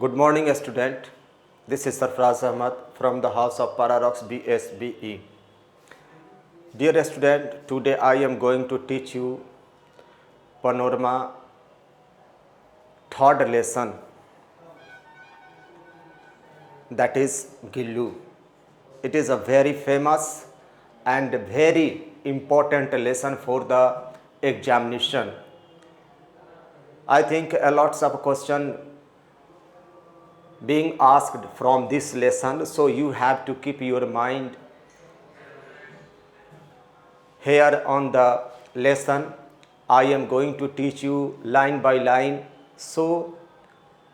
Good morning, student. This is Sarfraz Ahmad from the House of Paradox BSBE. Dear student, today I am going to teach you Panorama third lesson, that is Gillu. It is a very famous and very important lesson for the examination. I think a lots of question being asked from this lesson, so you have to keep your mind here on the lesson. I am going to teach you line by line, so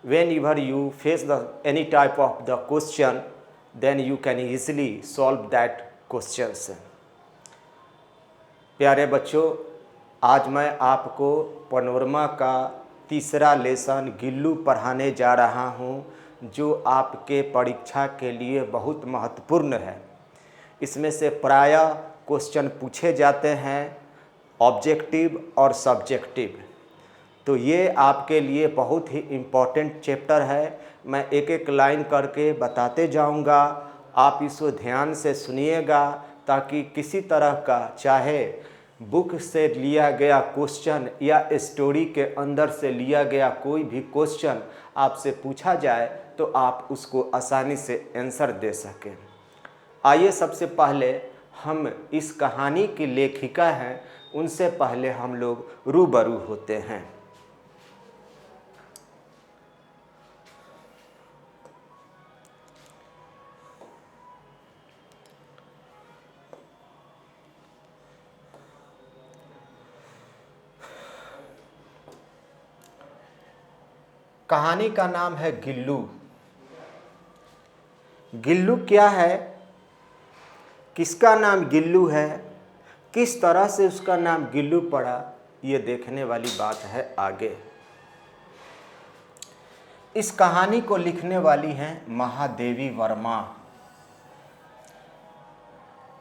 whenever you face any type of the question, then you can easily solve that questions. प्यारे बच्चों, आज मैं आपको panorama का तीसरा lesson Gillu पढ़ाने जा रहा हूँ, जो आपके परीक्षा के लिए बहुत महत्वपूर्ण है। इसमें से प्रायः क्वेश्चन पूछे जाते हैं ऑब्जेक्टिव और सब्जेक्टिव, तो ये आपके लिए बहुत ही इम्पोर्टेंट चैप्टर है। मैं एक एक लाइन करके बताते जाऊंगा, आप इसको ध्यान से सुनिएगा ताकि किसी तरह का चाहे बुक से लिया गया क्वेश्चन या स्टोरी के अंदर से लिया गया कोई भी क्वेश्चन आपसे पूछा जाए तो आप उसको आसानी से आंसर दे सकें। आइए सबसे पहले हम इस कहानी की लेखिका हैं, उनसे पहले हम लोग रूबरू होते हैं। कहानी का नाम है गिल्लू। गिल्लू क्या है, किसका नाम गिल्लू है, किस तरह से उसका नाम गिल्लू पड़ा, ये देखने वाली बात है आगे। इस कहानी को लिखने वाली हैं महादेवी वर्मा।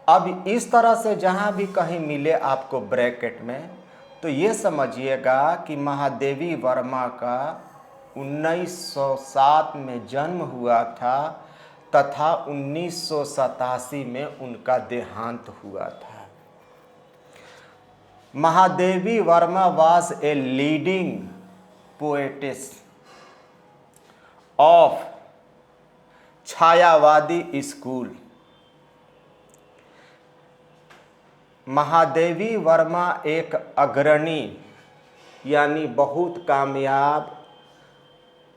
अब इस तरह से जहाँ भी कहीं मिले आपको ब्रैकेट में, तो ये समझिएगा कि महादेवी वर्मा का 1907 में जन्म हुआ था तथा 1987 में उनका देहांत हुआ था। Mahadevi Verma was a leading poetess of Chhayavadi school. Mahadevi Verma एक अग्रणी यानी बहुत कामयाब,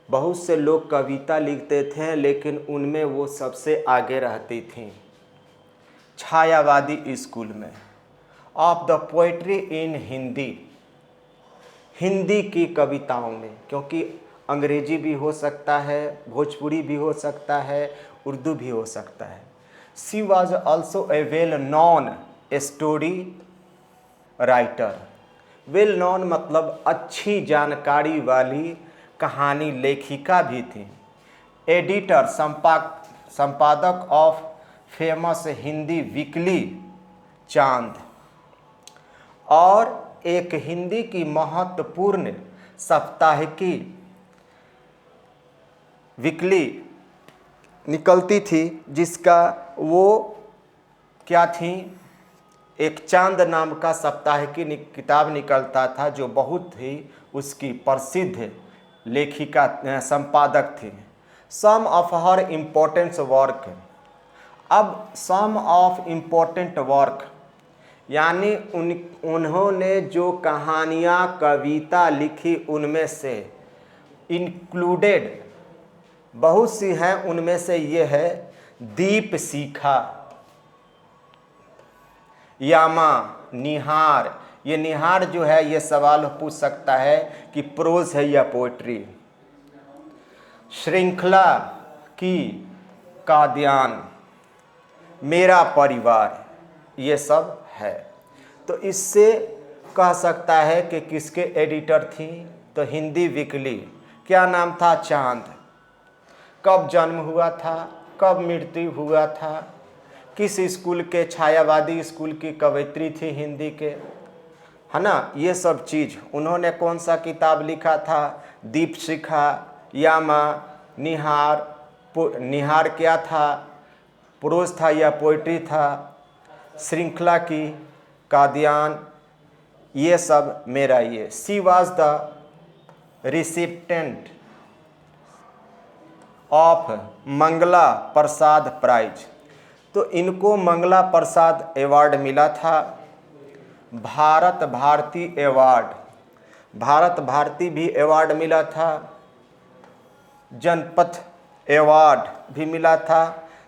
बहुत से लोग कविता लिखते थे लेकिन उनमें वो सबसे आगे रहती थीं छायावादी स्कूल में। ऑफ द पोइट्री इन हिंदी, हिंदी की कविताओं में, क्योंकि अंग्रेजी भी हो सकता है, भोजपुरी भी हो सकता है, उर्दू भी हो सकता है। She was also a well non story writer. Well non मतलब अच्छी जानकारी वाली कहानी लेखिका भी थी। एडिटर संपादक ऑफ फेमस हिंदी वीकली चांद, और एक हिंदी की महत्वपूर्ण साप्ताहिकी वीकली निकलती थी, जिसका वो क्या थी, एक चांद नाम का साप्ताहिकी किताब निकलता था, जो बहुत ही उसकी प्रसिद्ध लेखिका संपादक थी। सम ऑफ हर इम्पोर्टेंट वर्क। अब सम ऑफ इम्पोर्टेंट वर्क यानी उन्होंने जो कहानियाँ कविता लिखी उनमें से इंक्लूडेड बहुत सी हैं, उनमें से ये है दीप शिखा, यामा, निहार। ये निहार जो है, ये सवाल पूछ सकता है कि प्रोज है या पोएट्री। श्रृंखला की काद्यान, मेरा परिवार, ये सब है। तो इससे कह सकता है कि किसके एडिटर थी, तो हिंदी वीकली। क्या नाम था, चांद। कब जन्म हुआ था, कब मृत्यु हुआ था, किस स्कूल के, छायावादी स्कूल की कवयित्री थी हिंदी के, है ना। ये सब चीज़ उन्होंने कौन सा किताब लिखा था, दीप शिखा, यामा, निहार क्या था, प्रोज था या पोइट्री था, श्रृंखला की, कादियान, ये सब मेरा ये। She was the recipient of Mangala Prasad prize. तो इनको मंगला प्रसाद अवार्ड मिला था। भारत भारती अवार्ड, भारत भारती भी अवार्ड मिला था। जनपथ अवार्ड भी मिला था।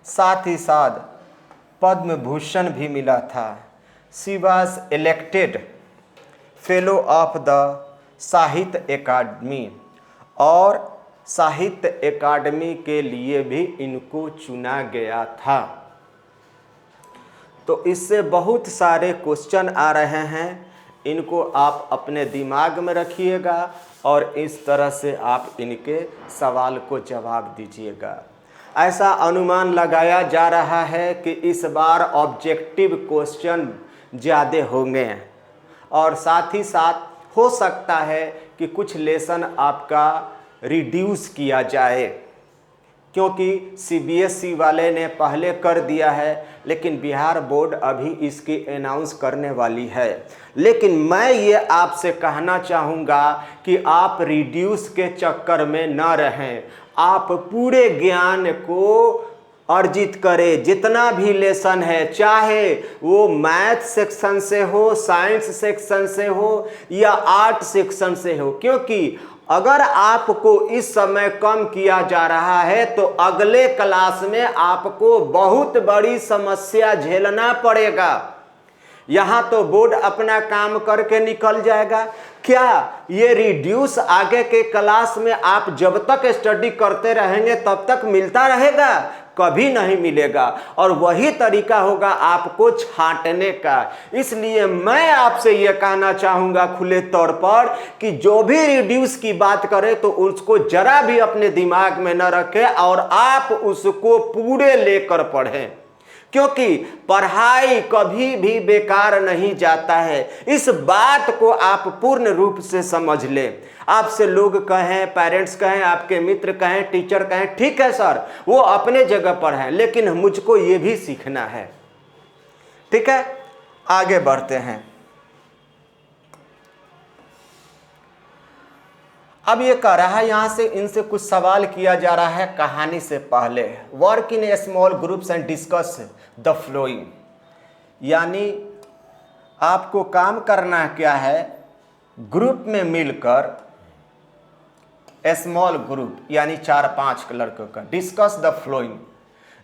साथ ही साथ पद्म भूषण भी मिला था। She was elected fellow of the साहित्य अकादमी, और साहित्य अकादमी के लिए भी इनको चुना गया था। तो इससे बहुत सारे क्वेश्चन आ रहे हैं, इनको आप अपने दिमाग में रखिएगा और इस तरह से आप इनके सवाल को जवाब दीजिएगा। ऐसा अनुमान लगाया जा रहा है कि इस बार ऑब्जेक्टिव क्वेश्चन ज़्यादा होंगे, और साथ ही साथ हो सकता है कि कुछ लेसन आपका रिड्यूस किया जाए, क्योंकि सीबीएसई वाले ने पहले कर दिया है, लेकिन बिहार बोर्ड अभी इसकी अनाउंस करने वाली है। लेकिन मैं ये आपसे कहना चाहूँगा कि आप रिड्यूस के चक्कर में न रहें, आप पूरे ज्ञान को अर्जित करें। जितना भी लेसन है, चाहे वो मैथ सेक्शन से हो, साइंस सेक्शन से हो या आर्ट सेक्शन से हो, क्योंकि अगर आपको इस समय कम किया जा रहा है तो अगले क्लास में आपको बहुत बड़ी समस्या झेलना पड़ेगा। यहाँ तो बोर्ड अपना काम करके निकल जाएगा, क्या ये रिड्यूस आगे के क्लास में आप जब तक स्टडी करते रहेंगे तब तक मिलता रहेगा? कभी नहीं मिलेगा, और वही तरीका होगा आपको छांटने का। इसलिए मैं आपसे यह कहना चाहूँगा खुले तौर पर कि जो भी रिड्यूस की बात करे तो उसको जरा भी अपने दिमाग में न रखें और आप उसको पूरे लेकर पढ़ें, क्योंकि पढ़ाई कभी भी बेकार नहीं जाता है। इस बात को आप पूर्ण रूप से समझ लें। आपसे लोग कहें, पेरेंट्स कहें, आपके मित्र कहें, टीचर कहें, ठीक है सर, वो अपने जगह पर हैं, लेकिन मुझको ये भी सीखना है। ठीक है, आगे बढ़ते हैं। अब ये कह रहा है, यहाँ से इनसे कुछ सवाल किया जा रहा है कहानी से पहले। Work in A small groups and discuss the flowing, यानी आपको काम करना क्या है, ग्रुप में मिलकर, स्मॉल ग्रुप यानी 4-5 लड़कों का, discuss the flowing.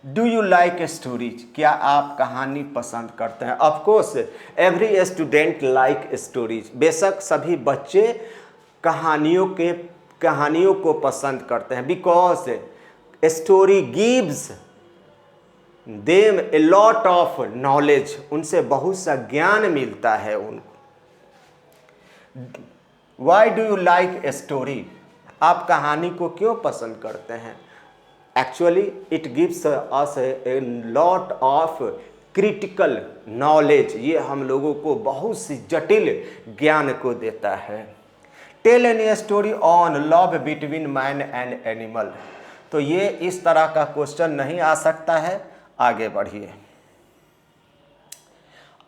Do you like stories, क्या आप कहानी पसंद करते हैं? Of course every student like stories, बेशक सभी बच्चे कहानियों को पसंद करते हैं, because story gives them a lot of knowledge, उनसे बहुत सा ज्ञान मिलता है उनको। Why do you like a story, आप कहानी को क्यों पसंद करते हैं? Actually it gives us a lot of critical knowledge, ये हम लोगों को बहुत सी जटिल ज्ञान को देता है। Tell any story on love between man and animal, तो ये इस तरह का क्वेश्चन नहीं आ सकता है। आगे बढ़िए।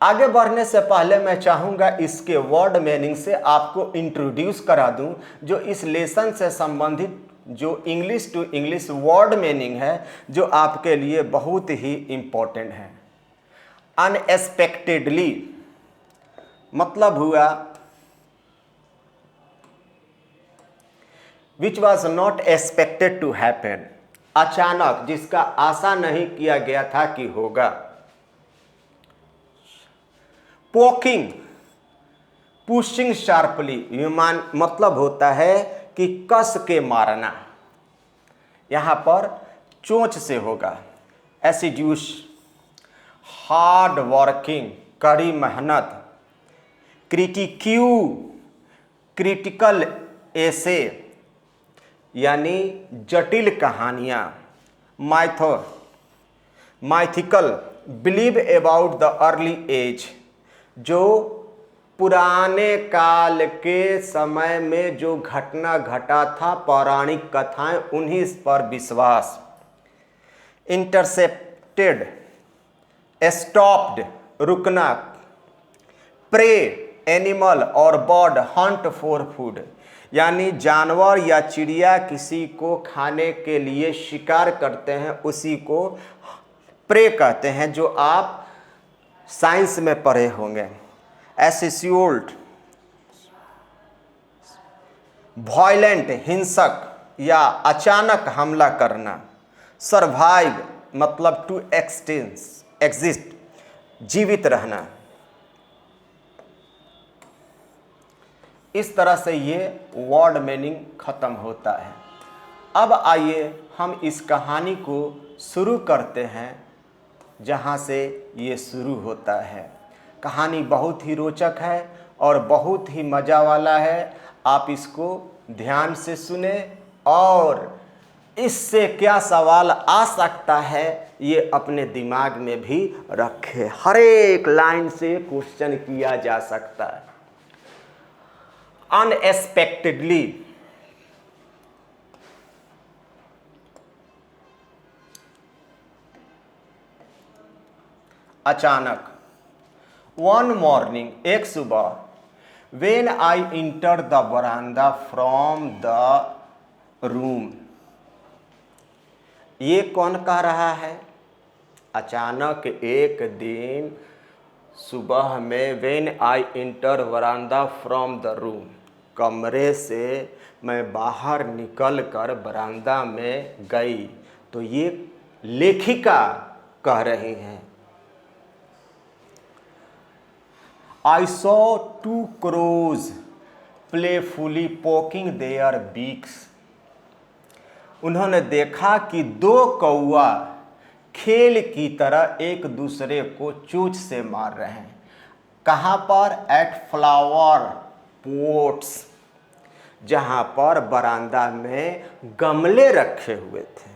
आगे बढ़ने से पहले मैं चाहूँगा इसके वर्ड मीनिंग से आपको इंट्रोड्यूस करा दूं, जो इस लेसन से संबंधित जो English to English word meaning है, जो आपके लिए बहुत ही इम्पोर्टेंट है। अनएक्सपेक्टेडली मतलब हुआ which was not expected to happen, अचानक, जिसका आशा नहीं किया गया था कि होगा। पोकिंग, पुशिंग शार्पली, मतलब होता है कि कस के मारना, यहां पर चोंच से होगा। एसिड्यूस, हार्ड वर्किंग, कड़ी मेहनत। क्रिटिकल एसे यानी जटिल कहानियां। Mythical, believe about the early age, जो पुराने काल के समय में जो घटना घटा था, पौराणिक कथाएं, उन्हीं पर विश्वास। इंटरसेप्टेड, स्टॉप्ड, रुकना। प्रे, एनिमल और बर्ड हंट फॉर फूड, यानी जानवर या चिड़िया किसी को खाने के लिए शिकार करते हैं, उसी को प्रे कहते हैं, जो आप साइंस में पढ़े होंगे। एसिस्यूल्ट, वॉयलेंट, हिंसक या अचानक हमला करना। सर्वाइव मतलब टू एग्जिस्ट, जीवित रहना। इस तरह से ये वर्ड मीनिंग खत्म होता है। अब आइए हम इस कहानी को शुरू करते हैं जहाँ से ये शुरू होता है। कहानी बहुत ही रोचक है और बहुत ही मज़ा वाला है। आप इसको ध्यान से सुने और इससे क्या सवाल आ सकता है ये अपने दिमाग में भी रखें। हर एक लाइन से क्वेश्चन किया जा सकता है। अनएक्सपेक्टेडली, अचानक। वन मॉर्निंग, एक सुबह। वेन आई इंटर द बरामदा फ्रॉम द रूम, ये कौन कह रहा है? अचानक एक दिन सुबह में, वेन आई इंटर बरामदा फ्रॉम द रूम, कमरे से मैं बाहर निकल कर बरामदा में गई। तो ये लेखिका कह रही हैं। I saw two crows playfully poking their beaks. उन्होंने देखा कि दो कौआ खेल की तरह एक दूसरे को चोंच से मार रहे हैं। कहाँ पर? एट फ्लावर पोट्स, जहाँ पर बरामदा में गमले रखे हुए थे।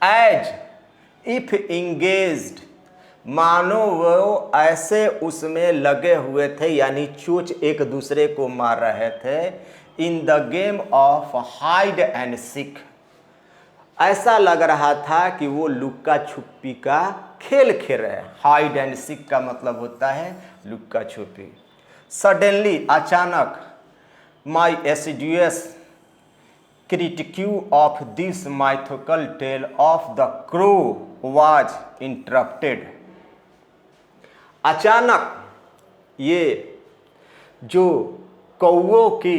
एज इफ इंगेज्ड, मानो वो ऐसे उसमें लगे हुए थे, यानी चोंच एक दूसरे को मार रहे थे। In the game of hide and seek, ऐसा लग रहा था कि वो लुक्का छुपी का खेल खेल रहे हैं। हाइड एंड सीक का मतलब होता है लुक्का छुपी। सडनली, अचानक। माई एसिडुअस critique of this mythical tale of the crow was interrupted. अचानक ये जो कौओं की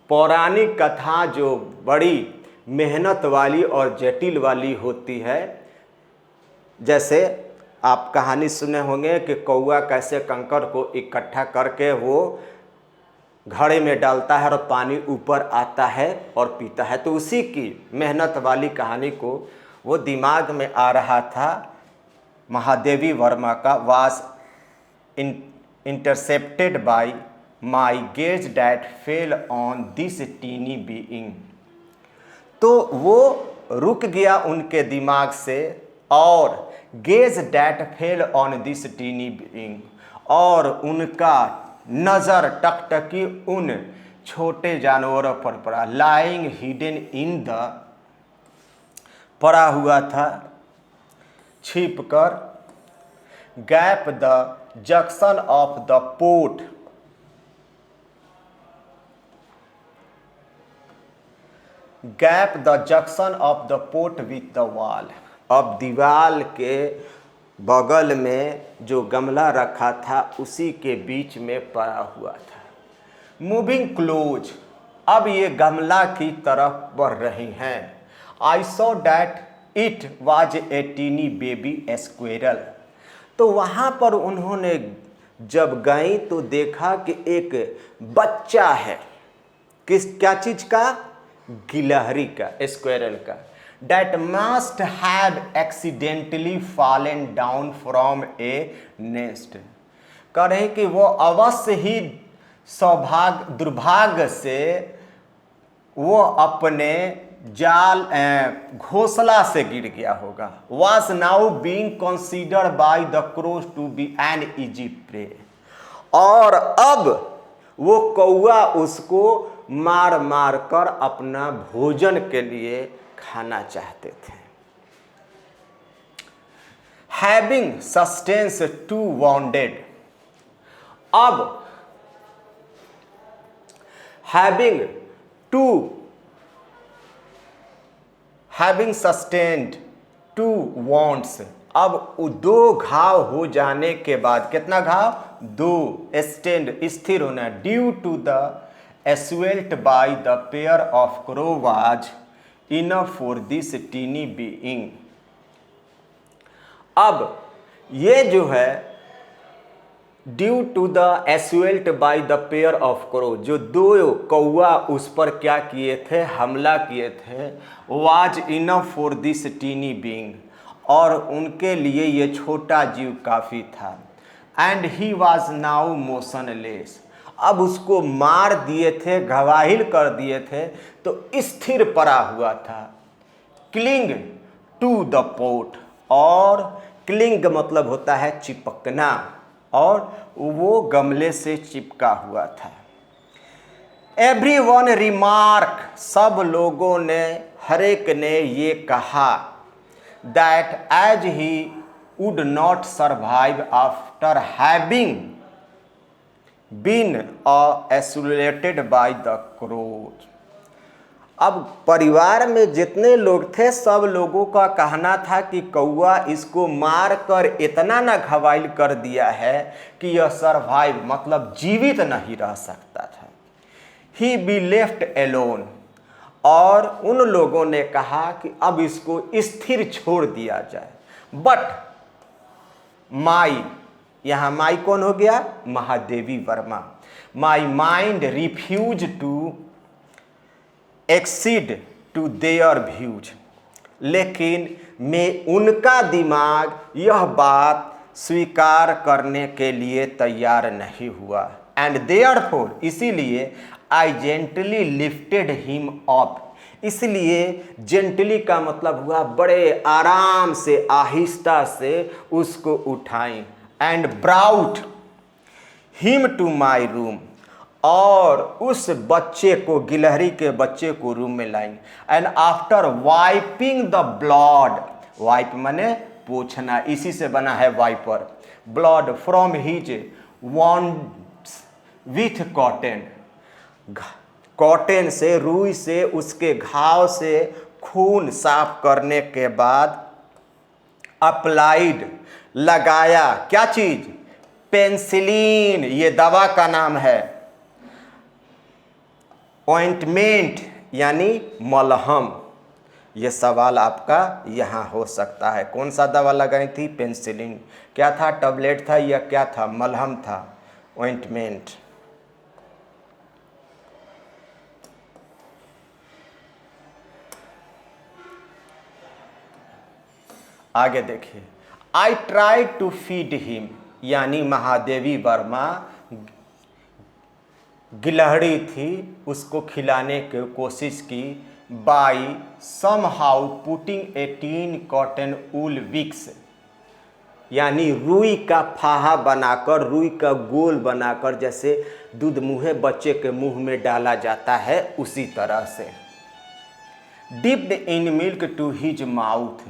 पौराणिक कथा जो बड़ी मेहनत वाली और जटिल वाली होती है, जैसे आप कहानी सुने होंगे कि कौआ कैसे कंकर को इकट्ठा करके वो घड़े में डालता है और पानी ऊपर आता है और पीता है। तो उसी की मेहनत वाली कहानी को वो दिमाग में आ रहा था महादेवी वर्मा का। Was intercepted by my gaze that fell on this tiny being. तो वो रुक गया उनके दिमाग से, और gaze that fell on this tiny being, और उनका नज़र टकटकी उन छोटे जानवरों पर पड़ा। लाइंग हिडन इन द, पड़ा हुआ था छिप कर। Gap the junction of the pot, gap the junction of the pot with the wall, अब दीवाल के बगल में जो गमला रखा था उसी के बीच में पड़ा हुआ था। मूविंग क्लोज, अब ये गमला की तरफ बढ़ रही हैं। I saw that it was a tiny baby squirrel, तो वहाँ पर उन्होंने जब गई तो देखा कि एक बच्चा है। क्या चीज़ का? गिलहरी का, स्क्वेरल का। That must have accidentally fallen down from a nest, कह रहे कि वो अवश्य ही दुर्भाग्य से वो अपने जाल घोंसला से गिर गया होगा। Was now being considered by the crows to be an easy prey, और अब वो कौआ उसको मार मार कर अपना भोजन के लिए खाना चाहते थे। हैविंग सस्टेन्स टू वाउंडेड, अब हैविंग सस्टेन्ड टू वांट्स, अब दो घाव हो जाने के बाद, कितना घाव? दो, स्टैंड स्थिर होना, due to the assault by the pair of crow was enough for this teeny being। अब ये जो है due to the assault by the pair of crow, जो दो कौआ उस पर क्या किए थे? हमला किए थे। was enough for this teeny being, और उनके लिए ये छोटा जीव काफ़ी था। And he was now motionless, अब उसको मार दिए थे, घवाहिल कर दिए थे, तो स्थिर पड़ा हुआ था। क्लिंग टू द पोट, और क्लिंग मतलब होता है चिपकना, और वो गमले से चिपका हुआ था। एवरीवन रिमार्क, सब लोगों ने, हर एक ने ये कहा, that as he would not survive after having been isolated by the crows. अब परिवार में जितने लोग थे सब लोगों का कहना था कि कौआ इसको मार कर इतना न घायल कर दिया है कि यह सर्वाइव मतलब जीवित नहीं रह सकता था। ही बी लेफ्ट एलोन, और उन लोगों ने कहा कि अब इसको स्थिर छोड़ दिया जाए। बट माई, यहाँ माई कौन हो गया? Mahadevi Verma. My mind refuse to exceed to their views, लेकिन मैं उनका दिमाग यह बात स्वीकार करने के लिए तैयार नहीं हुआ। एंड देयरफॉर, इसीलिए आई जेंटली लिफ्टेड हिम अप, इसलिए जेंटली का मतलब हुआ बड़े आराम से, आहिस्ता से उसको उठाई। And brought him to my room, और उस बच्चे को, गिलहरी के बच्चे को रूम में लाएंगे। And after wiping the blood, wipe माने पोंछना, इसी से बना है wiper, blood from his wounds with cotton, cotton से, रुई से उसके घाव से खून साफ करने के बाद अप्लाइड, लगाया, क्या चीज? पेंसिलिन, ये दवा का नाम है। ऑइंटमेंट यानी मलहम। ये सवाल आपका यहाँ हो सकता है, कौन सा दवा लगाई थी? पेंसिलिन। क्या था? टैबलेट था या क्या था? मलहम था, ऑइंटमेंट। आगे देखिए, I try to feed him, यानी महादेवी वर्मा गिलहरी थी, उसको खिलाने की कोशिश की। By somehow putting a thin cotton wool wicks, यानी रुई का फाहा बनाकर, रुई का गोल बनाकर, जैसे दूध मुँहे बच्चे के मुंह में डाला जाता है उसी तरह से। Dipped in milk to his mouth,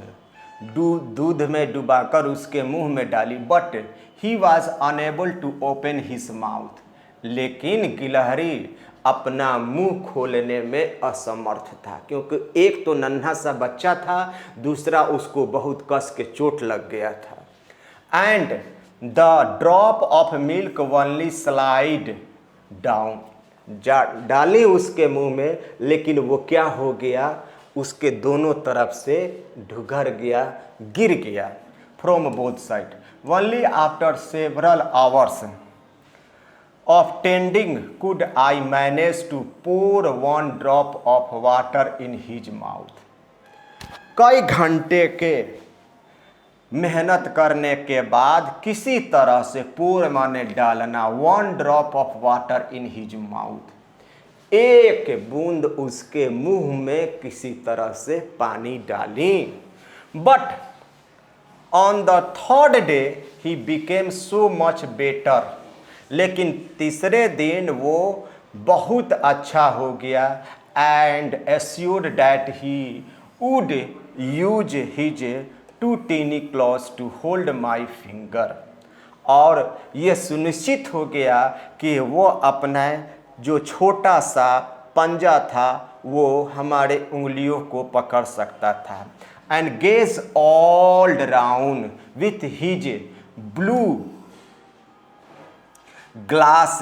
दूध में डुबाकर उसके मुंह में डाली। But he was unable to open his mouth, लेकिन गिलहरी अपना मुंह खोलने में असमर्थ था, क्योंकि एक तो नन्हा सा बच्चा था, दूसरा उसको बहुत कस के चोट लग गया था। And the drop of milk only slide down, डाली उसके मुंह में, लेकिन वो क्या हो गया? उसके दोनों तरफ से ढुगर गया, गिर गया। From both side, only after several hours of tending could I manage to pour one drop of water in his mouth. कई घंटे के मेहनत करने के बाद किसी तरह से पोर माने डालना, one drop of water in his mouth, एक बूंद उसके मुंह में किसी तरह से पानी डाली। But on the third day he became so much better, लेकिन तीसरे दिन वो बहुत अच्छा हो गया and assured that he would use his 2 tiny claws to hold my finger. और ये सुनिश्चित हो गया कि वो अपना जो छोटा सा पंजा था वो हमारे उंगलियों को पकड़ सकता था। And gaze all round with his blue glass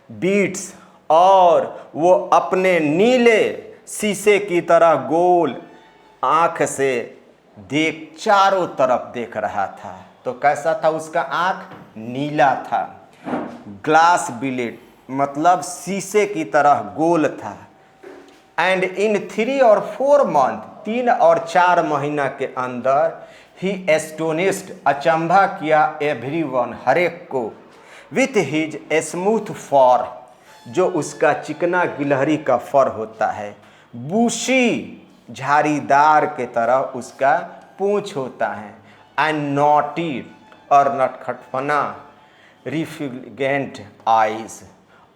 beats, और वो अपने नीले शीशे की तरह गोल आँख से चारों तरफ देख रहा था। तो कैसा था उसका आँख? नीला था। ग्लास बिलेट मतलब शीशे की तरह गोल था। एंड इन 3 और 4 मंथ, 3 और 4 महीना के अंदर ही एस्टोनिस्ड अचंभा किया एवरीवन हर एक को विथ हिज स्मूथ फॉर, जो उसका चिकना गिलहरी का फर होता है, बूशी झाड़ीदार के तरह उसका पूंछ होता है, एंड नॉटी और नटखटपना रिफ्लेक्टेंट आइज,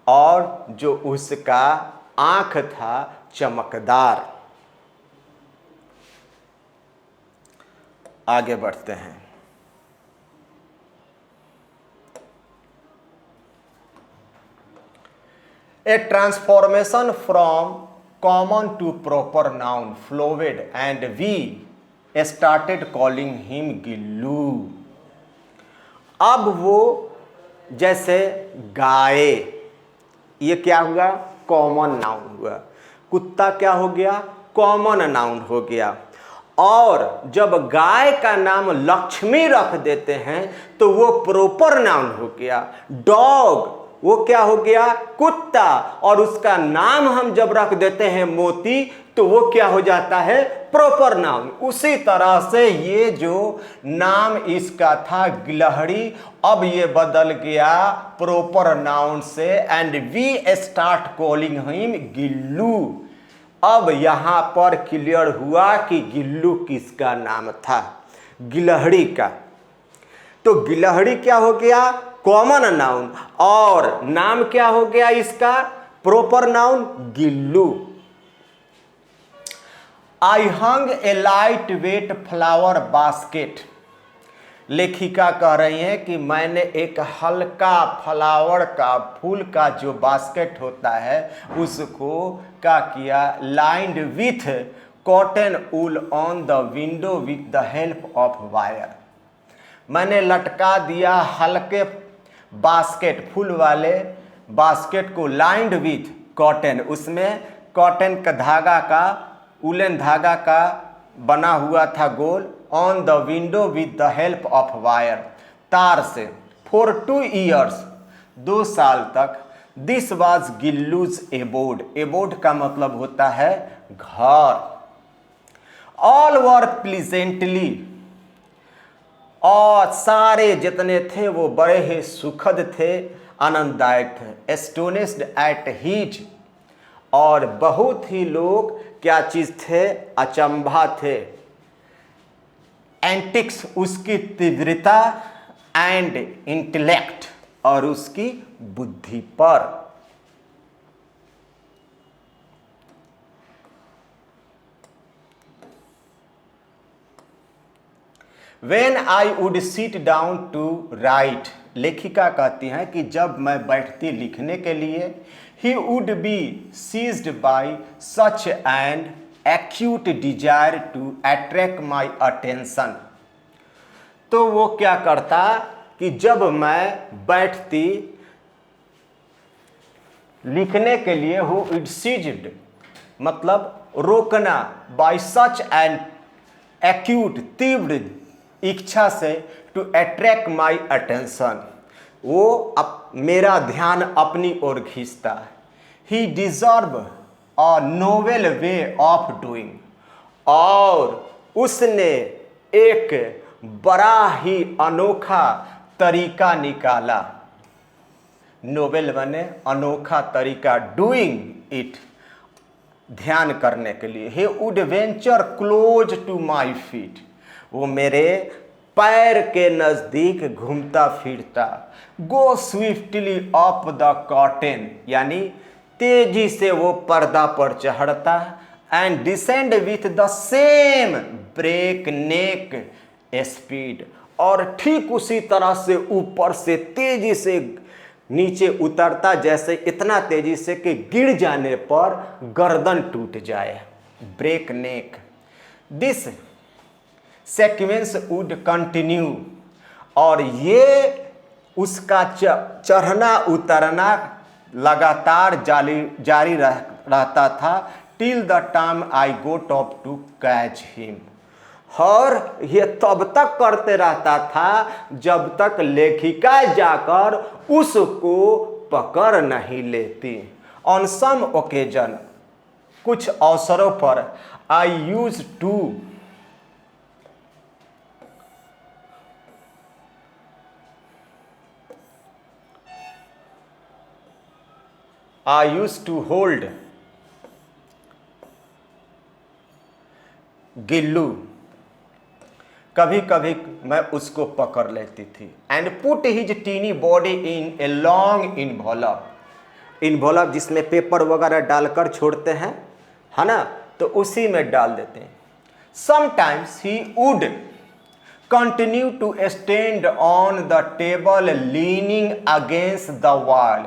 और जो उसका आँख था चमकदार। आगे बढ़ते हैं। A transformation from common to proper noun flowed and we started calling him Gillu. अब वो जैसे गाय, ये क्या हुआ? कॉमन नाउन हुआ। कुत्ता क्या हो गया? कॉमन नाउन हो गया। और जब गाय का नाम लक्ष्मी रख देते हैं तो वो प्रॉपर नाउन हो गया। डॉग वो क्या हो गया? कुत्ता, और उसका नाम हम जब रख देते हैं मोती तो वो क्या हो जाता है? Proper noun. उसी तरह से ये जो नाम इसका था गिलहरी, अब ये बदल गया प्रॉपर नाउन से, and we start calling him Gillu. अब यहाँ पर क्लियर हुआ कि गिल्लू किसका नाम था? गिलहरी का। तो गिलहरी क्या हो गया? कॉमन नाउन, और नाम क्या हो गया इसका? Proper noun Gillu. I hung a light weight flower basket. लेखिका कह रही हैं कि मैंने एक हल्का फ्लावर का फूल का जो बास्केट होता है उसको क्या किया? Lined with cotton wool on the window with the help of wire. मैंने लटका दिया हल्के बास्केट, फूल वाले बास्केट को लाइंड विथ कॉटन, उसमें कॉटन का धागा का, उलन धागा का बना हुआ था गोल, on the window with the help of wire, तार से, फॉर 2 years 2 साल तक। This was Gillu's abode. Abode का मतलब होता है घर। ऑल वर प्लीजेंटली, और सारे जितने थे वो बड़े ही सुखद थे, आनंददायक थे। एस्टोनिश्ड एट हिज, और बहुत ही लोग क्या चीज थे? अचंभा थे। एंटिक्स उसकी तीव्रता, एंड इंटेलेक्ट और उसकी बुद्धि पर। When I would sit down to write, लेखिका कहती हैं कि जब मैं बैठती लिखने के लिए, he would be seized by such an acute desire to attract my attention। तो वो क्या करता कि जब मैं बैठती लिखने के लिए, who would seized मतलब रोकना, by such an acute तीव्र इच्छा से, टू अट्रैक्ट माई अटेंशन, वो मेरा ध्यान अपनी ओर खींचता है। He deserve a novel way of doing, और उसने एक बड़ा ही अनोखा तरीका निकाला। नोवेल बने अनोखा तरीका, डूइंग इट ध्यान करने के लिए। He would venture close to my feet, वो मेरे पैर के नजदीक घूमता फिरता। Go swiftly up the curtain, यानी तेजी से वो पर्दा पर चढ़ता। And descend with the same breakneck speed, और ठीक उसी तरह से ऊपर से तेजी से नीचे उतरता, जैसे इतना तेजी से कि गिर जाने पर गर्दन टूट जाए। Breakneck. This sequence would continue, और ये उसका चढ़ना उतरना लगातार जारी रहता था। Till the time I got up to catch him, और ये तब तक करते रहता था जब तक लेखिका जाकर उसको पकड़ नहीं लेती। ऑन सम ओकेजन, कुछ अवसरों पर, I use to hold Gillu, कभी कभी मैं उसको पकड़ लेती थी। And put his tiny body in a long envelope, जिसमें पेपर वगैरह डालकर छोड़ते हैं, है ना, तो उसी में डाल देते हैं। Sometimes he would continue to stand on the table leaning against the wall.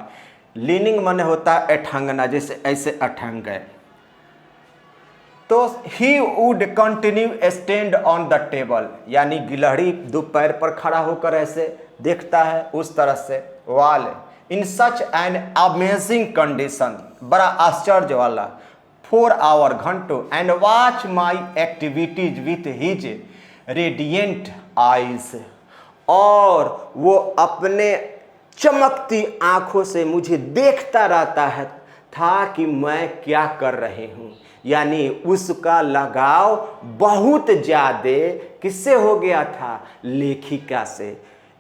Leaning माने होता है अठंगना, जैसे ऐसे अठंग गए। तो he would continue stand on the table, यानी गिलहरी दो पैर पर खड़ा होकर ऐसे देखता है, उस तरह से wall. In such an amazing condition, बड़ा आश्चर्य वाला, 4 आवर घंटों। And watch my activities with his radiant eyes, और वो अपने चमकती आंखों से मुझे देखता रहता है था कि मैं क्या कर रही हूँ। यानी उसका लगाव बहुत ज़्यादा किससे हो गया था? लेखिका से।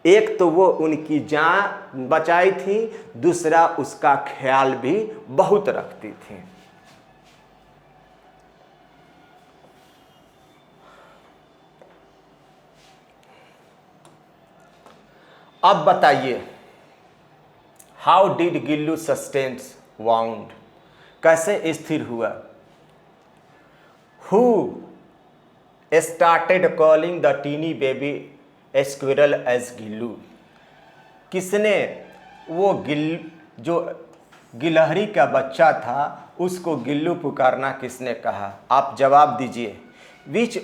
एक तो वो उनकी जान बचाई थी, दूसरा उसका ख्याल भी बहुत रखती थी। अब बताइए, how did Gillu sustains wound, कैसे स्थिर हुआ? Who started calling the teeny baby squirrel as Gillu? किसने वो जो गिलहरी का बच्चा था उसको गिल्लू पुकारना किसने कहा? आप जवाब दीजिए। Which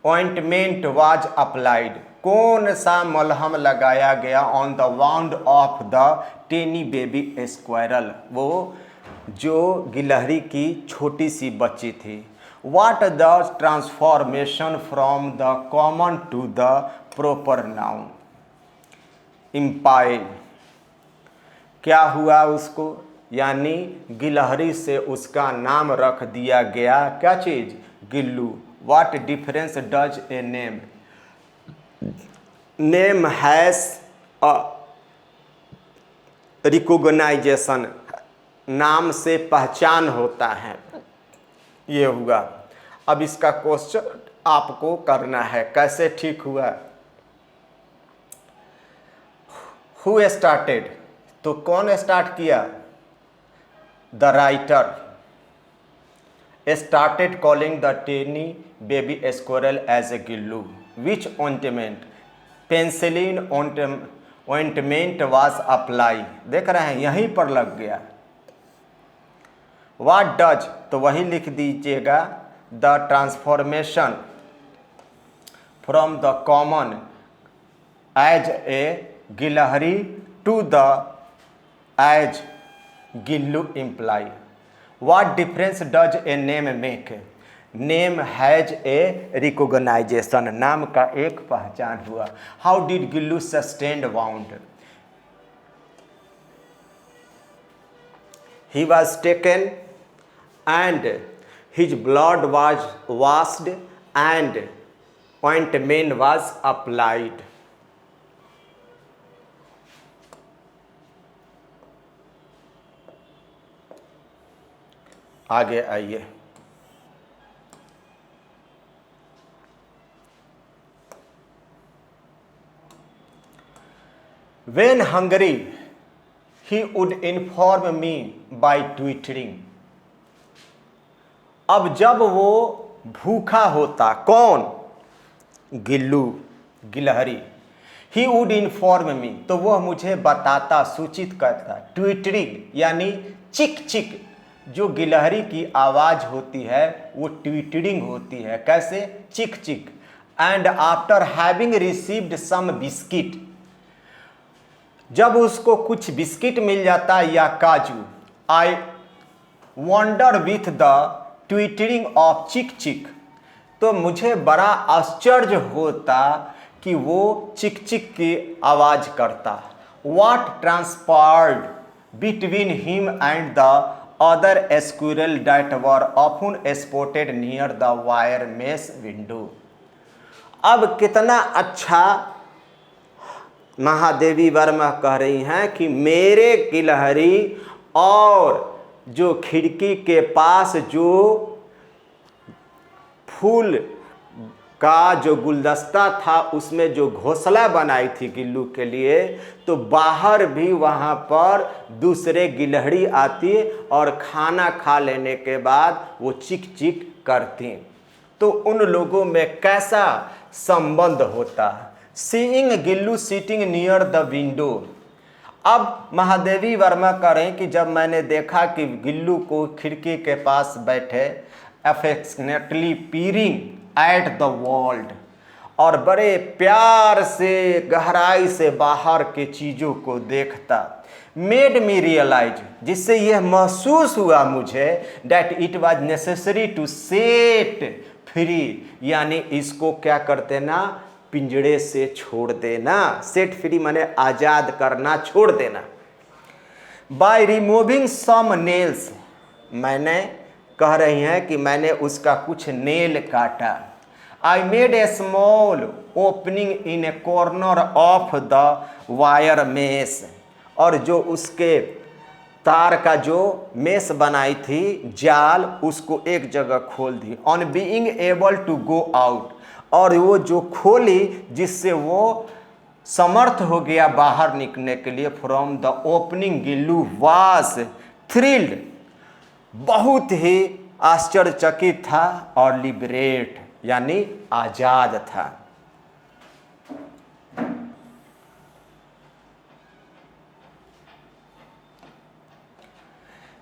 ointment was applied? कौन सा मलहम लगाया गया on the wound of the teeny baby squirrel? वो जो गिलहरी की छोटी सी बच्ची थी। What the transformation from the common to the proper noun? Impale, क्या हुआ उसको? यानी गिलहरी से उसका नाम रख दिया गया क्या चीज? Gillu. What difference does a name? Name has a recognition, नाम से पहचान होता है। ये हुआ। अब इसका क्वेश्चन आपको करना है, कैसे ठीक हुआ? हु स्टार्टेड, तो कौन स्टार्ट किया? The writer started calling the tiny baby squirrel as a Gillu. Which ointment? Penicillin ointment was apply. देख रहे हैं, यहीं पर लग गया। What does, तो वही लिख दीजिएगा। The transformation from the common as a gilahri to the as Gillu imply. What difference does a name make? Name has a recognisation, नाम का एक पहचान हुआ। How did Gillu sustained wound? He was taken and his blood was washed and ointment was applied. आगे आइए। When hungry, he would inform me by twittering. अब जब वो भूखा होता, कौन? गिल्लू, गिलहरी। ही वुड इन्फॉर्म मी, तो वह मुझे बताता, सूचित करता। ट्विटरिंग यानी चिक चिक, जो गिलहरी की आवाज़ होती है वो ट्विटरिंग होती है। कैसे? चिक चिक। And after having received some biscuit, जब उसको कुछ बिस्किट मिल जाता या काजू, I wonder with the twittering of चिक चिक, तो मुझे बड़ा आश्चर्य होता कि वो चिक चिक की आवाज़ करता। What transpired between him and the other squirrel that were often spotted near the wire mesh window. अब कितना अच्छा महादेवी वर्मा कह रही हैं कि मेरे गिलहरी और जो खिड़की के पास जो फूल का जो गुलदस्ता था उसमें जो घोंसला बनाई थी गिल्लू के लिए, तो बाहर भी वहाँ पर दूसरे गिलहरी आती और खाना खा लेने के बाद वो चिक चिक करती। तो उन लोगों में कैसा संबंध होता। Seeing Gillu sitting near the window. अब महादेवी वर्मा कह रहे हैं कि जब मैंने देखा कि गिल्लू को खिड़की के पास बैठे, अफेक्शनेटली पीरिंग एट द वर्ल्ड, और बड़े प्यार से गहराई से बाहर के चीज़ों को देखता, मेड मी रियलाइज, जिससे यह महसूस हुआ मुझे that it was necessary to set free, यानी इसको क्या करते ना, पिंजड़े से छोड़ देना। सेट फ्री माने आज़ाद करना, छोड़ देना। बाय रिमूविंग सम नेल्स, मैंने कह रही हैं कि मैंने उसका कुछ नेल काटा। I made a small opening in A corner of the wire mess, और जो उसके तार का जो मेस बनाई थी जाल, उसको एक जगह खोल दी। On being able to go out, और वो जो खोली जिससे वो समर्थ हो गया बाहर निकलने के लिए। From the opening Gillu was thrilled, बहुत ही आश्चर्यचकित था, और लिबरेट यानी आजाद था।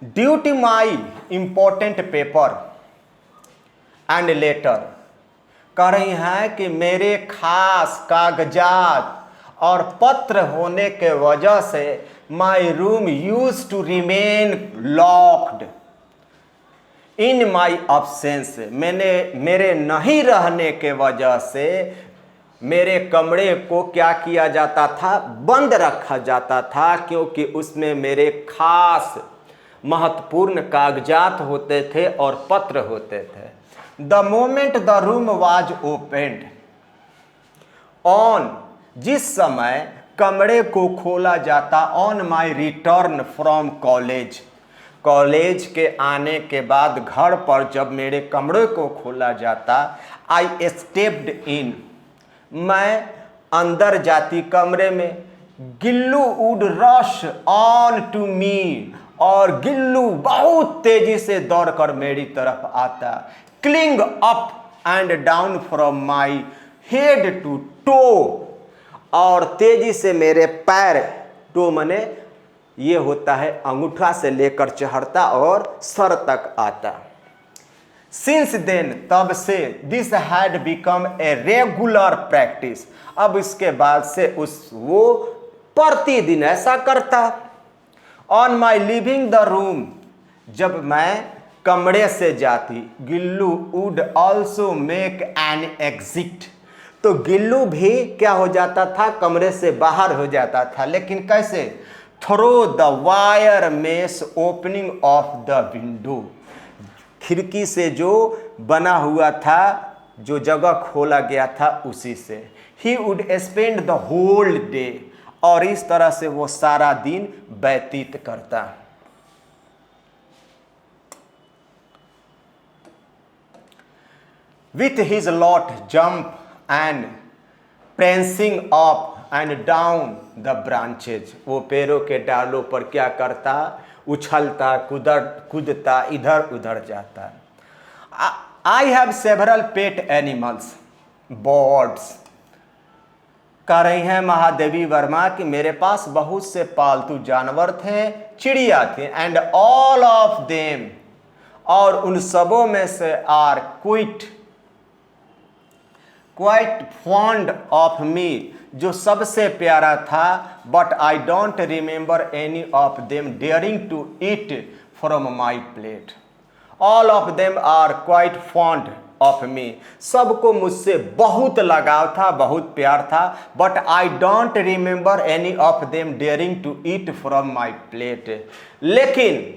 Due to my important paper and letter, कह रही हैं कि मेरे खास कागजात और पत्र होने के वजह से my room use to remain locked in my absence, मेरे नहीं रहने के वजह से मेरे कमरे को क्या किया जाता था, बंद रखा जाता था, क्योंकि उसमें मेरे खास महत्वपूर्ण कागजात होते थे और पत्र होते थे। The moment the room was opened on, जिस समय कमरे को खोला जाता, on my return from college, college के आने के बाद घर पर जब मेरे कमरे को खोला जाता, आई स्टेप्ड इन, मैं अंदर जाती कमरे में। Gillu would rush on to me, और गिल्लू बहुत तेजी से दौड़कर मेरी तरफ आता। Cling up and down from my head to toe, और तेजी से मेरे पैर, टो मने ये होता है अंगूठा से लेकर चढ़ता और सर तक आता। सिंस देन, तब से, this had become a regular practice, अब इसके बाद से वो प्रतिदिन ऐसा करता। On my living the room, जब मैं कमरे से जाती, Gillu would also make an exit, तो गिल्लू भी क्या हो जाता था, कमरे से बाहर हो जाता था। लेकिन कैसे? Through the wire mesh opening of the window, खिड़की से जो बना हुआ था, जो जगह खोला गया था उसी से। He would spend the whole day, और इस तरह से वो सारा दिन व्यतीत करता। With his lot jump and prancing up and down the branches, वो पेड़ों के डालों पर क्या करता, उछलता कूदता इधर उधर जाता। I have several pet animals, birds. कह रही हैं महादेवी वर्मा कि मेरे पास बहुत से पालतू जानवर थे, चिड़िया थी, एंड ऑल ऑफ देम, और उन सबों में से are quite fond of me, जो सबसे प्यारा था, but I don't remember any of them daring to eat from my plate. All of them are quite fond of me, सबको मुझसे बहुत लगाव था, बहुत प्यार था, but I don't remember any of them daring to eat from my plate. लेकिन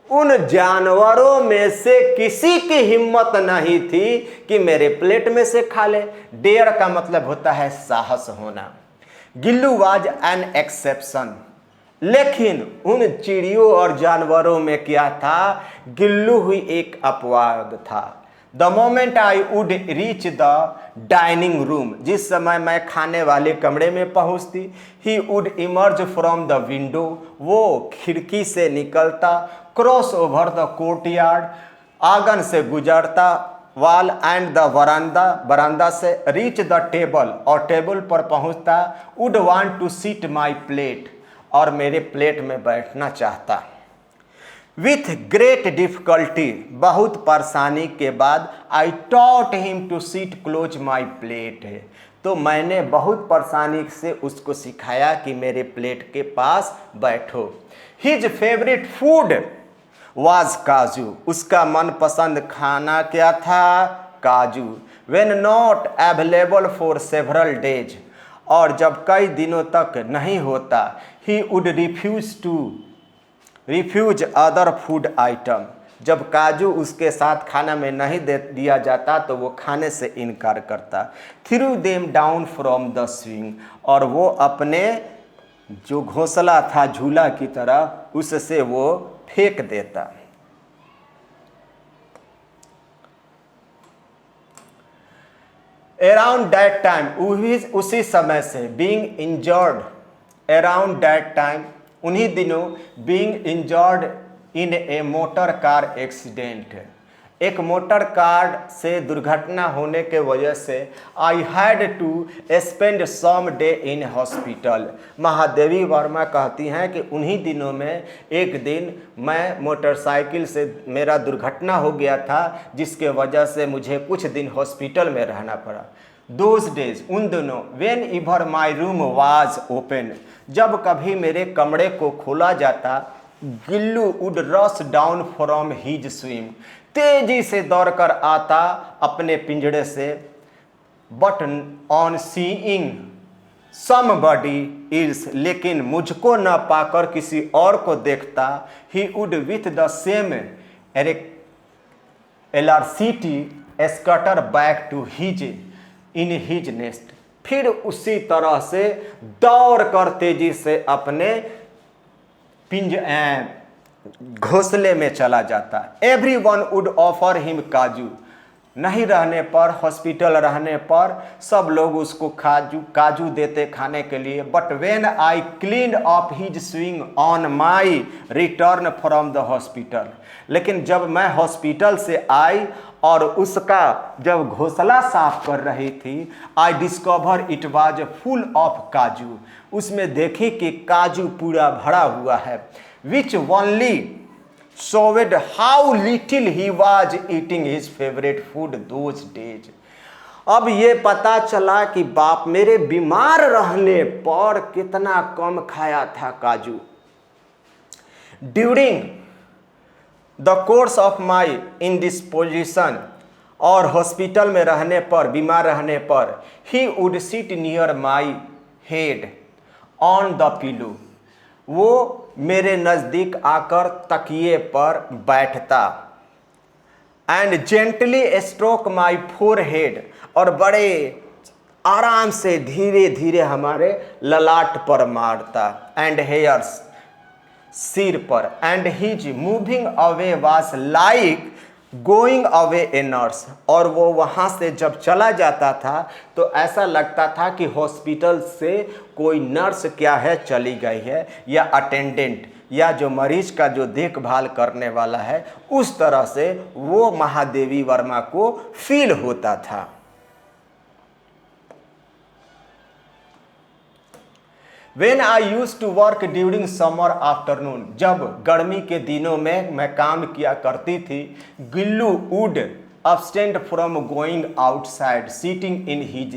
उन जानवरों में से किसी की हिम्मत नहीं थी कि मेरे प्लेट में से खा ले। डेयर का मतलब होता है साहस होना। गिल्लू वाज एन एक्सेप्शन, लेकिन उन चिड़ियों और जानवरों में क्या था, गिल्लू ही एक अपवाद था। The moment I would reach the dining room, जिस समय मैं खाने वाले कमरे में पहुंचती, he would emerge from the window, वो खिड़की से निकलता, क्रॉस ओवर द कोर्टयार्ड, आंगन से गुजरता, वॉल एंड द बरामदा से, रीच द टेबल, और टेबल पर पहुंचता, would want to seat my plate, और मेरे प्लेट में बैठना चाहता। विथ ग्रेट डिफिकल्टी, बहुत परेशानी के बाद, I taught him to seat close my plate, तो मैंने बहुत परेशानी से उसको सिखाया कि मेरे प्लेट के पास बैठो। हिज फेवरेट फूड वाज काजू, उसका मनपसंद खाना क्या था, काजू। When not available for several days, और जब कई दिनों तक नहीं होता, he would refuse other food item, जब काजू उसके साथ खाना में नहीं दे दिया जाता तो वो खाने से इनकार करता। Through them down from the swing, और वो अपने जो घोंसला था झूला की तरह, उससे वो फेंक देता। अराउंड दैट टाइम, उसी समय से, being injured, around that time, उन्हीं दिनों, being injured in a motor car accident, एक मोटर कार से दुर्घटना होने के वजह से, I had to spend some day in hospital. Mahadevi Verma कहती हैं कि उन्हीं दिनों में एक दिन मैं मोटरसाइकिल से मेरा दुर्घटना हो गया था, जिसके वजह से मुझे कुछ दिन हॉस्पिटल में रहना पड़ा। दोज डेज, उन दिनों, whenever my room was open, जब कभी मेरे कमरे को खोला जाता, Gillu would rush down from his swing, तेजी से दौड़कर आता अपने पिंजड़े से, but on seeing somebody else, लेकिन मुझको न पाकर किसी और को देखता, he would with the same alacrity scutter back to his in his nest, फिर उसी तरह से दौड़ कर तेजी से अपने घोंसले में चला जाता। Every one would offer him काजू, नहीं रहने पर, हॉस्पिटल रहने पर सब लोग उसको काजू देते खाने के लिए। But when I clean up his swing on my return from the hospital, लेकिन जब मैं हॉस्पिटल से आई और उसका जब घोंसला साफ कर रही थी, I discover it was full of काजू, उसमें देखी कि काजू पूरा भरा हुआ है। Which only showed how little he was eating his favorite food those days। अब ये पता चला कि बाप मेरे बीमार रहने पर कितना कम खाया था काजू। During the course of my indisposition, और हॉस्पिटल में रहने पर, बीमार रहने पर, he would sit near my head on the pillow, वो मेरे नज़दीक आकर तकिए पर बैठता, and gently stroke my forehead, और बड़े आराम से धीरे धीरे हमारे ललाट पर मारता, एंड हेयर्स, सिर पर, and his moving away was like going away a nurse, और वो वहाँ से जब चला जाता था तो ऐसा लगता था कि हॉस्पिटल से कोई नर्स क्या है चली गई है, या अटेंडेंट, या जो मरीज का जो देखभाल करने वाला है, उस तरह से वो महादेवी वर्मा को फील होता था। When I used to work during summer afternoon, जब गर्मी के दिनों में मैं काम किया करती थी, Gillu would abstain from going outside, sitting in his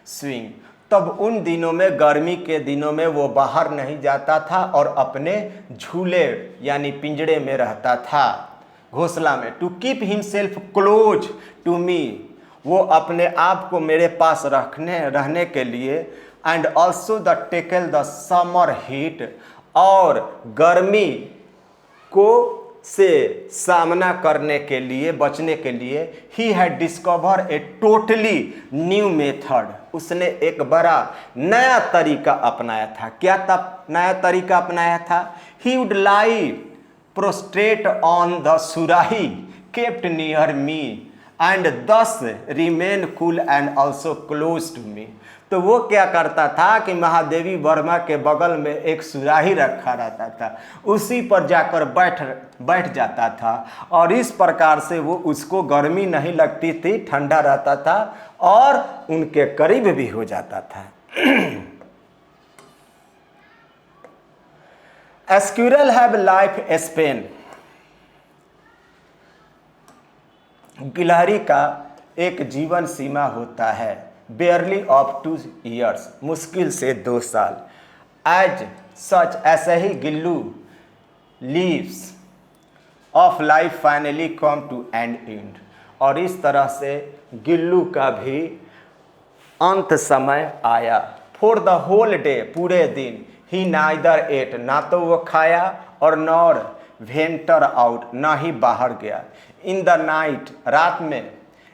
swing. तब उन दिनों में, गर्मी के दिनों में, वो बाहर नहीं जाता था और अपने झूले यानी पिंजड़े में रहता था, घोंसला में। To keep himself close to me, वो अपने आप को मेरे पास रहने के लिए, and also the tackle the summer heat, और गर्मी को से सामना करने के लिए, बचने के लिए, he had discover a totally new method, उसने एक बड़ा नया तरीका अपनाया था। क्या नया तरीका अपनाया था? He would lie prostrate on the surahi kept near me and thus remain cool and also close to me. तो वो क्या करता था कि महादेवी वर्मा के बगल में एक सुराही रखा रहता था, उसी पर जाकर बैठ जाता था, और इस प्रकार से वो उसको गर्मी नहीं लगती थी, ठंडा रहता था और उनके करीब भी हो जाता था। स्क्विरल हैव लाइफ स्पेन, गिलहरी का एक जीवन सीमा होता है, बेयरली ऑफ 2 years, मुश्किल से 2 साल। एज सच, ऐसे ही Gillu leaves of life finally come to end, और इस तरह से गिल्लू का भी अंत समय आया। फॉर द होल डे, पूरे दिन, ही नाइदर एट, ना तो वो खाया, और नॉर वेंटर आउट, ना ही बाहर गया। इन द नाइट, रात में,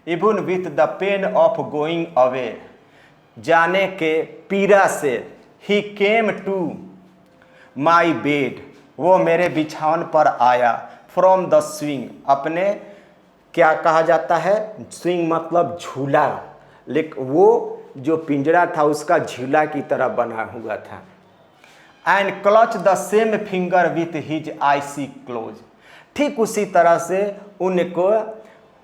even with the pain of going away, जाने के पीड़ा से, ही केम टू माई बेड, वो मेरे बिछावन पर आया। फ्रॉम द स्विंग, अपने, क्या कहा जाता है, स्विंग मतलब झूला, लेकिन वो जो पिंजरा था उसका झूला की तरह बना हुआ था। And clutch the same finger with his IC close, ठीक उसी तरह से उनको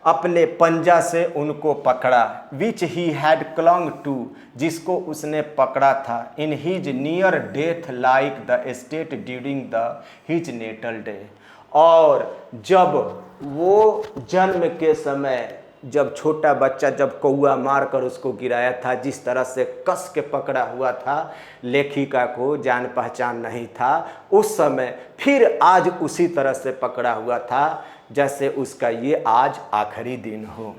अपने पंजा से उनको पकड़ा। Which he had clung to, जिसको उसने पकड़ा था। In his near death like the state during the his natal day, और जब वो जन्म के समय, जब छोटा बच्चा, जब कौआ मार कर उसको गिराया था, जिस तरह से कस के पकड़ा हुआ था, लेखिका को जान पहचान नहीं था उस समय, फिर आज उसी तरह से पकड़ा हुआ था जैसे उसका ये आज आखिरी दिन हो।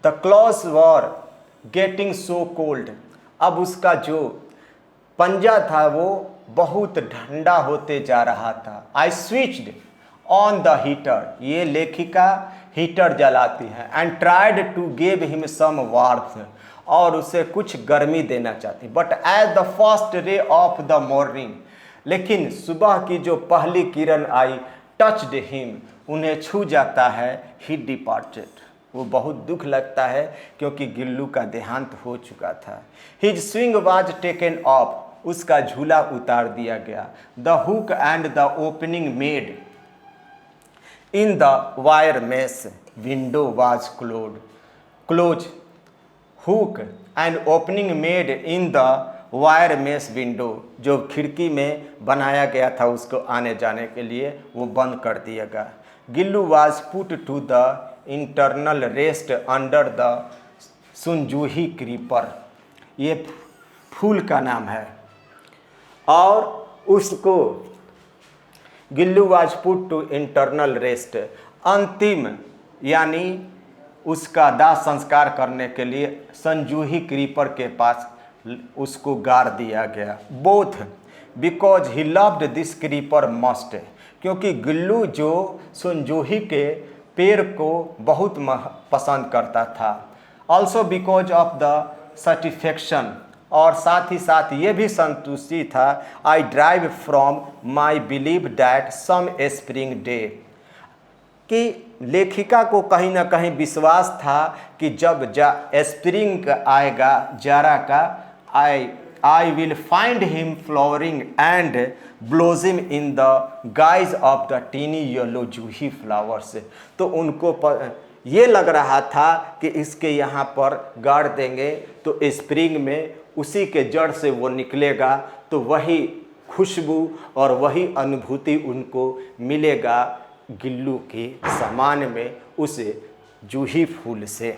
The clause were getting so cold, अब उसका जो पंजा था वो बहुत ठंडा होते जा रहा था। I switched on the heater, ये लेखिका हीटर जलाती है। And tried to give him some warmth, और उसे कुछ गर्मी देना चाहती। But as the first ray of the morning, लेकिन सुबह की जो पहली किरण आई, टच्ड हिम, उन्हें छू जाता है। ही डिपार्टेड, वो बहुत दुख लगता है क्योंकि गिल्लू का देहांत हो चुका था। His swing was taken of, उसका झूला उतार दिया गया। The hook and the opening made in the wire mess window was close, hook and opening made in the wire mess window, जो खिड़की में बनाया गया था उसको आने जाने के लिए, वो बंद कर दिया गया। Gillu was put to the internal rest under the Sonjuhi creeper, ये फूल का नाम है। और उसको Gillu was put to internal rest, अंतिम यानी उसका दाह संस्कार करने के लिए संजूही क्रीपर के पास उसको गाड़ दिया गया। Both because he loved this creeper must, क्योंकि गिल्लू जो संजूही के पेड़ को बहुत पसंद करता था। Also because of the satisfaction और साथ ही साथ ये भी संतुष्टि था, I drive from my believe that some spring day, कि लेखिका को कहीं ना कहीं विश्वास था कि जब स्प्रिंग आएगा, जाड़ा का, I will find him flowering and blossom in the guise of the tiny yellow juhi flowers. तो उनको ये लग रहा था कि इसके यहाँ पर गाड़ देंगे तो स्प्रिंग में उसी के जड़ से वो निकलेगा, तो वही खुशबू और वही अनुभूति उनको मिलेगा गिल्लू के समान में उस जूही फूल से।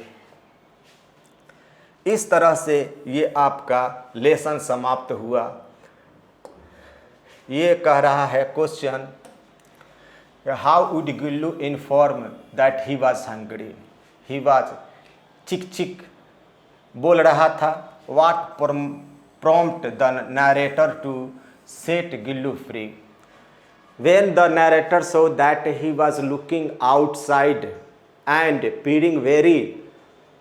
इस तरह से ये आपका लेसन समाप्त हुआ। ये कह रहा है question, how would Gillu inform that he was hungry, he was चिक चिक बोल रहा था। What prompt the narrator to set Gillu free, when the narrator saw that he was looking outside and peering very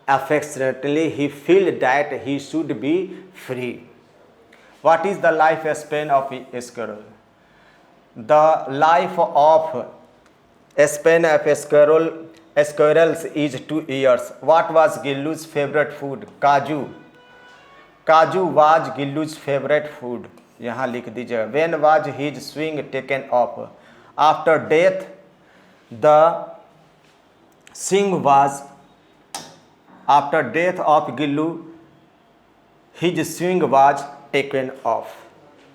affectionately, he felt that he should be free. What is the lifespan of a squirrel? The life of span of squirrels is 2 years. What was Gillu's favorite food? Kaju. Kaju was Gillu's favorite food. यहाँ लिख दीजिए। When was his swing taken off? After death, the swing was, after death of Gillu, his swing was taken off.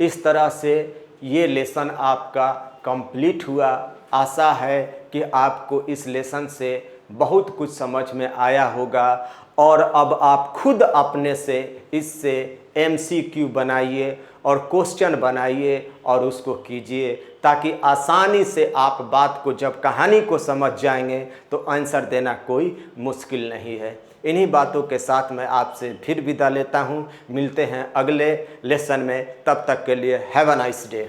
इस तरह से ये lesson आपका complete हुआ। आशा है कि आपको इस लेसन से बहुत कुछ समझ में आया होगा और अब आप खुद अपने से इससे MCQ बनाइए और क्वेश्चन बनाइए और उसको कीजिए, ताकि आसानी से आप बात को, जब कहानी को समझ जाएंगे तो आंसर देना कोई मुश्किल नहीं है। इन्हीं बातों के साथ मैं आपसे फिर विदा लेता हूँ। मिलते हैं अगले लेसन में, तब तक के लिए हैव अ नाइस डे।